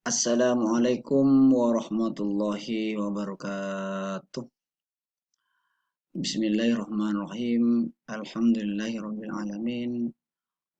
Assalamualaikum warahmatullahi wabarakatuh. Bismillahirrahmanirrahim. Alhamdulillahirabbil alamin.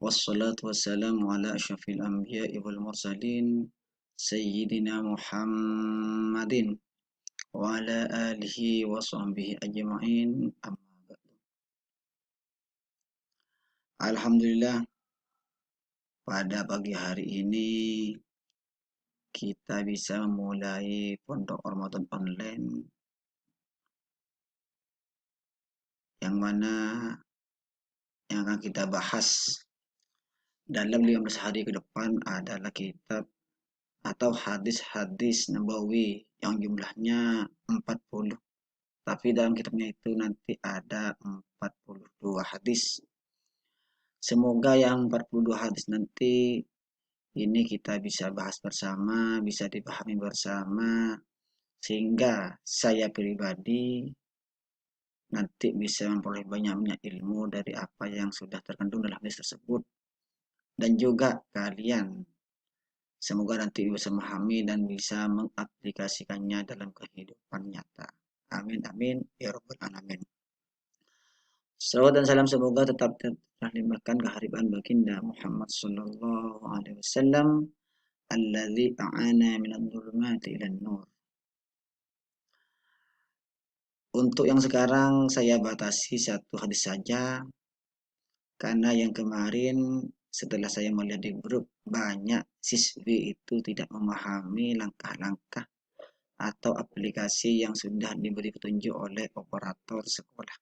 Wassalatu wassalamu ala asyrafil anbiya'i wal mursalin sayyidina Muhammadin wa ala alihi wa sahbihi ajma'in. Amma ba'du. Alhamdulillah, pada pagi hari ini kita bisa memulai pondok Ramadan online yang mana yang akan kita bahas dalam 15 hari ke depan adalah kitab atau hadis-hadis Nabawi yang jumlahnya 40. Tapi dalam kitabnya itu nanti ada 42 hadis. Semoga yang 42 hadis nanti ini kita bisa bahas bersama, bisa dipahami bersama, sehingga saya pribadi nanti bisa memperoleh banyak ilmu dari apa yang sudah terkandung dalam hadis tersebut. Dan juga kalian semoga nanti bisa memahami dan bisa mengaplikasikannya dalam kehidupan nyata. Amin amin ya rabbal alamin. Salawat dan salam semoga tetap terlimpahkan kehadiran baginda Muhammad sallallahu alaihi wasallam alladzi a'ana minadh dhulumati ilan nur. Untuk yang sekarang saya batasi satu hadis saja karena yang kemarin setelah saya melihat di grup banyak siswi itu tidak memahami langkah-langkah atau aplikasi yang sudah diberi petunjuk oleh operator sekolah.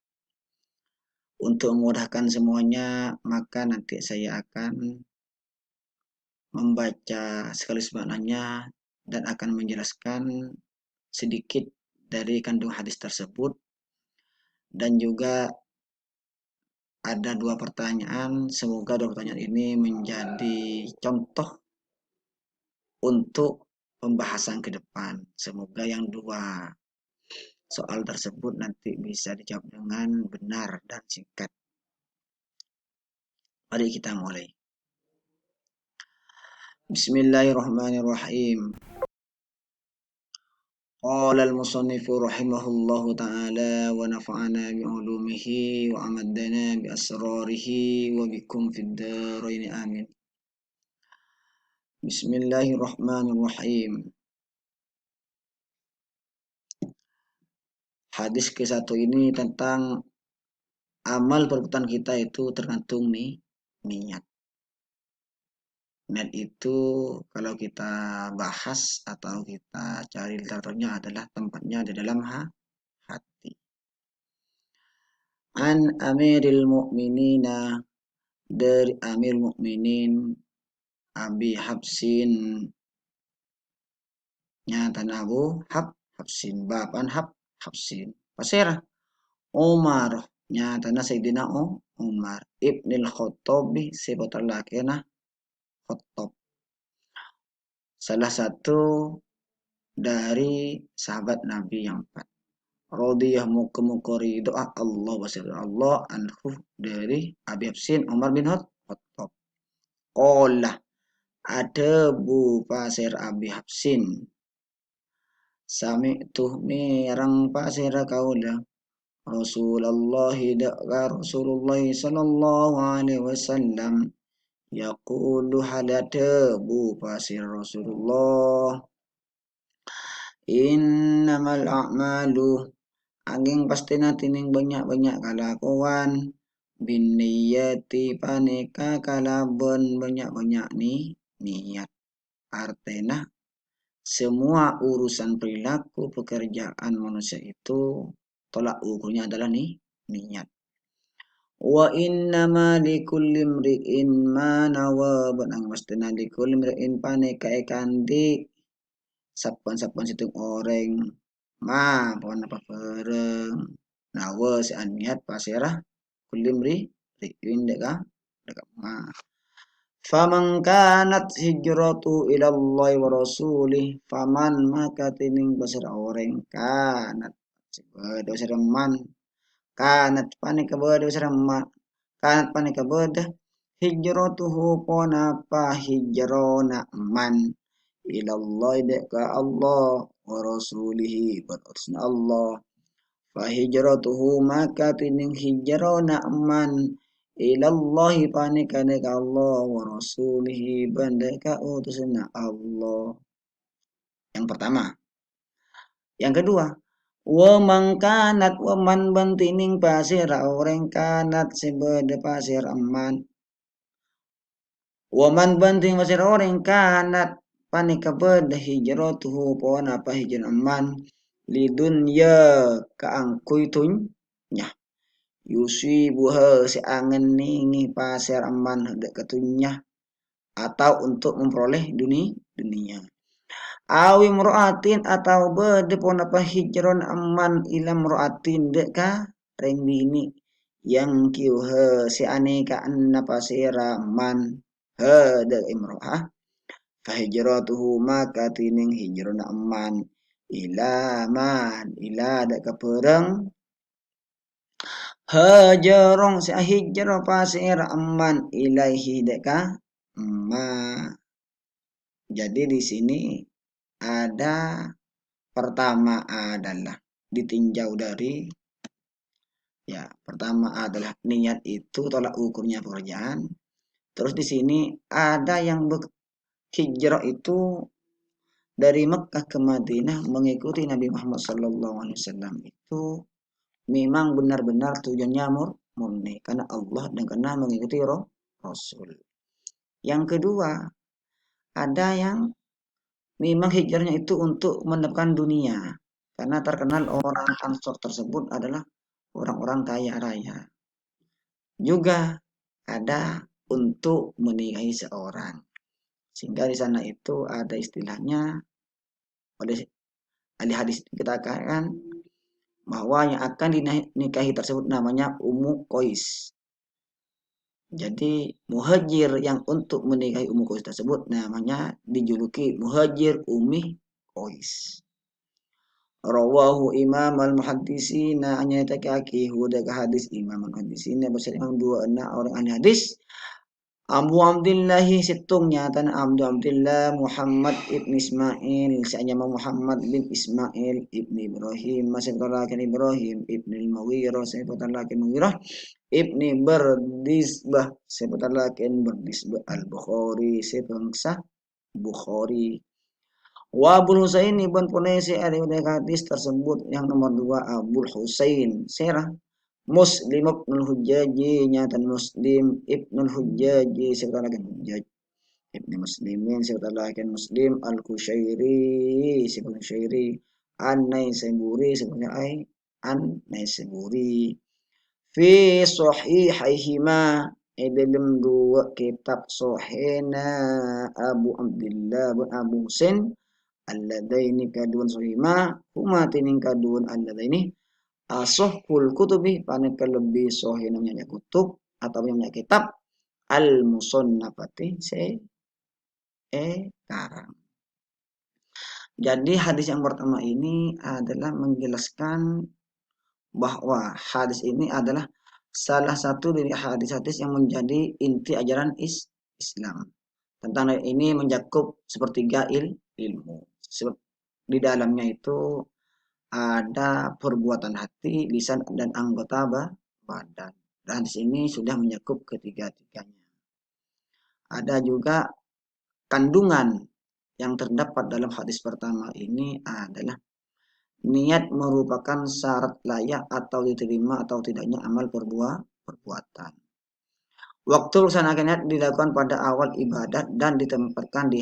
Untuk memudahkan semuanya, maka nanti saya akan membaca sekaligus maknanya dan akan menjelaskan sedikit dari kandung hadis tersebut. Dan juga ada dua pertanyaan, semoga dua pertanyaan ini menjadi contoh untuk pembahasan ke depan. Semoga yang dua soal tersebut nanti bisa dijawab dengan benar dan singkat. Mari kita mulai. Bismillahirrahmanirrahim. Qala al-musannif rahimahullahu ta'ala wa nafa'ana bi'ulumihi wa amaddana bi asrarihi wa bikum fid dharain amin. Bismillahirrahmanirrahim. Hadis ke-1 ini tentang amal perbuatan kita itu tergantung niat. Niat itu kalau kita bahas atau kita cari literaturnya adalah tempatnya di dalam hati. An Amiril Mu'minina, dari Amir Mu'minin Abi Habsin, nyatan Abu Habsin, bapan Habsin pasera Umar, nyatana Sayyidina Umar Ibnil Khattabi, sebutan lakena Khattab, salah satu dari sahabat Nabi yang empat. Radiyah muka doa Allah wasir Allah anhu, dari Abi Habsin Umar bin Khattab. Qala, ada bu pasir Abi Habsin, sami tuh mirang pasir kaula Rasulullah Rasulullah sallallahu alaihi wasallam yaqulu, halada bu pasir Rasulullah, innamal a'malu, angin pasti tining banyak-banyak kalakuan, bin niyati paneka kalabon banyak-banyak niat. Artinya semua urusan perilaku pekerjaan manusia itu tolak ukurnya adalah niat. Wa innama likulli imri'in ma nawa, benang mastana likulli imri'in paneka ekandi sapan situng orang ma pon apa pereng nawa si niat pasirah kulimri riin deka ma. Faman kanat hijratu ila Allah wa rasulih, faman maka tining pasir orang kanat sebedo man, kanat panika bedo man, kanat panika bedo hijratuhu ponapa hijrona man ilallahi deka Allah wa rasulihi berutusna Allah. Fahijratuhu maka tining hijrona aman ilallahi panika deka Allah wa rasulihi bandeka utusna Allah. Yang pertama. Yang kedua, wa mangkanat wa man bantining pasir orang kanat sebede pasir aman. Wa man banting pasir orang kanat panika bede hijratuhu pon apa hijrah aman lidunya kaangkuy tunya. Yusibuha si angin ningi pasir aman hendak ketunya atau untuk memperoleh dunia. Awi muraatin atau bede pon apa hijron aman ila muraatin deka reng bini yang kiuhe si aneka anna pasira man he de imro'ah fahijratuhu maka tining hijron aman ila man ila deka pereng hajarong si hijro pasira aman ilaihi deka ma. Jadi di sini ada pertama adalah ditinjau dari pertama adalah niat itu tolak ukurnya pekerjaan. Terus di sini ada yang hijrah itu dari Mekah ke Madinah mengikuti Nabi Muhammad SAW itu memang benar-benar tujuannya murni karena Allah dan karena mengikuti Rasul. Yang kedua ada yang memang hijrahnya itu untuk mendapatkan dunia. Karena terkenal orang Ansor tersebut adalah orang-orang kaya raya. Juga ada untuk menikahi seorang. Sehingga di sana itu ada istilahnya oleh ahli hadis kita katakan bahwa yang akan dinikahi tersebut namanya Ummu Qais. Jadi muhajir yang untuk menikahi Ummu Qais tersebut namanya dijuluki muhajir Ummi Qais. Rawahu imam al-muhaddisina hanya takaki huda ke hadis imam al-muhaddisina bersama dua anak orang ahli hadis. Abu Abdullah situngnya tan Abu Abdullah Muhammad ibn Ismail seanya Muhammad bin Ismail ibn Ibrahim masih berlakan Ibrahim ibn al-Mughirah saya berlakan Mughirah ibn Bardisbah saya berlakan Bardisbah al-Bukhari saya bangsa Bukhari. Wa Abul Husain ibn Punesi ada hadis tersebut yang nomor 2 Abul Husain Serah Muslim ibnul Hujjaji nyatan Muslim ibnul Hujjaji serta lagi Hujjaj ibni Muslimin serta lagi Muslim al-Kushairi sebagai Kushairi an-Naisaburi sebagai an-Naisaburi fi sahihaihima dalam dua kitab sahihna Abu Abdullah bin Abu Husain alladaini kadun sahihma huma tining kadun alladaini asohul kutubi paneka lebih sahih namanya kutub atau namanya kitab al-musannafati karang. Jadi hadis yang pertama ini adalah menjelaskan bahwa hadis ini adalah salah satu dari hadis-hadis yang menjadi inti ajaran Islam. Tentang ini mencakup sepertiga ilmu. Di dalamnya itu ada perbuatan hati, lisan dan anggota badan. Dan di sini sudah mencakup ketiga-tiganya. Ada juga kandungan yang terdapat dalam hadis pertama ini adalah niat merupakan syarat layak atau diterima atau tidaknya amal perbuatan. Waktu laksanakan niat dilakukan pada awal ibadat dan ditempatkan di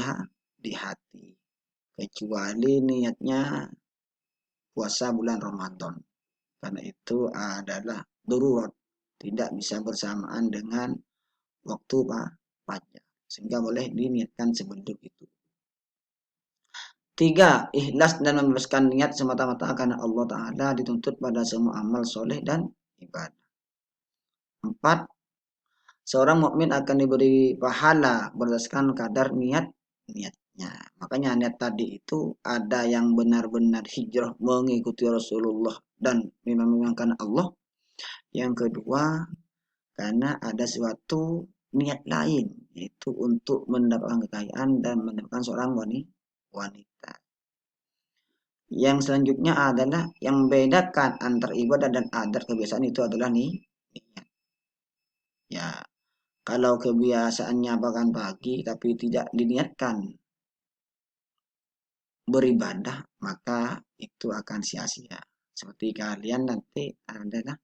hati. Kecuali niatnya puasa bulan Ramadan. Karena itu adalah darurat. Tidak bisa bersamaan dengan waktu fajar. Sehingga boleh diniatkan sebentuk itu. 3. Ikhlas dan membebaskan niat semata-mata karena Allah Ta'ala dituntut pada semua amal soleh dan ibadah. 4. Seorang mukmin akan diberi pahala berdasarkan kadar niatnya. Makanya niat tadi itu ada yang benar-benar hijrah mengikuti Rasulullah dan memang karena Allah. Yang kedua, karena ada suatu niat lain, yaitu untuk mendapatkan kekayaan dan mendapatkan seorang wanita. wanita. Yang selanjutnya adalah yang membedakan antar ibadah dan adat kebiasaan itu adalah niat. Ya, kalau kebiasaannya makan pagi tapi tidak diniatkan beribadah, maka itu akan sia-sia. Seperti kalian nanti adalah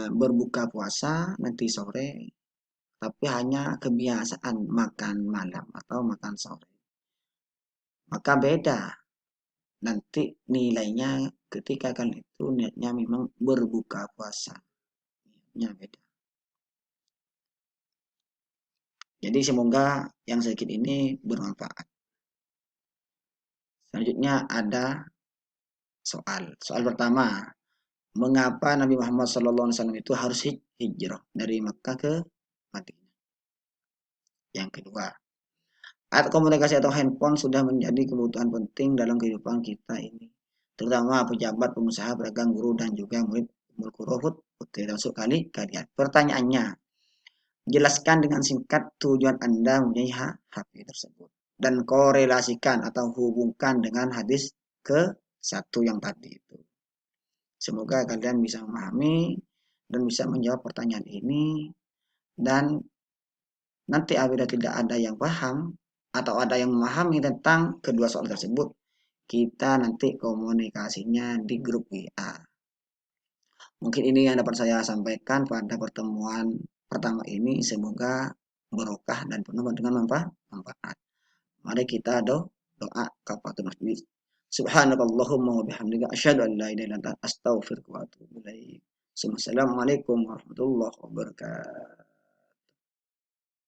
berbuka puasa nanti sore, tapi hanya kebiasaan makan malam atau makan sore. Maka beda nanti nilainya ketika kan itu niatnya memang berbuka puasa. Niatnya beda. Jadi semoga yang sedikit ini bermanfaat. Selanjutnya ada soal. Soal pertama, mengapa Nabi Muhammad SAW itu harus hijrah dari Makkah ke Madinah? Yang kedua, alat komunikasi atau handphone sudah menjadi kebutuhan penting dalam kehidupan kita ini, terutama pejabat, pengusaha, pedagang, guru, dan juga murid Mulkurohut termasuk kalian. Pertanyaannya, jelaskan dengan singkat tujuan Anda mempunyai HP tersebut dan korelasikan atau hubungkan dengan hadis ke satu yang tadi itu. Semoga kalian bisa memahami dan bisa menjawab pertanyaan ini, dan nanti apabila tidak ada yang paham atau ada yang memahami tentang kedua soal tersebut, kita nanti komunikasinya di grup WA. Mungkin ini yang dapat saya sampaikan pada pertemuan pertama ini. Semoga berkah dan penuh dengan manfaat. Mari kita doa kafaratul majlis. Subhanakallahumma wa bihamdika asyhadu an la ilaha illa anta astaghfiruka wa atubu ilaik. Assalamualaikum warahmatullahi wabarakatuh.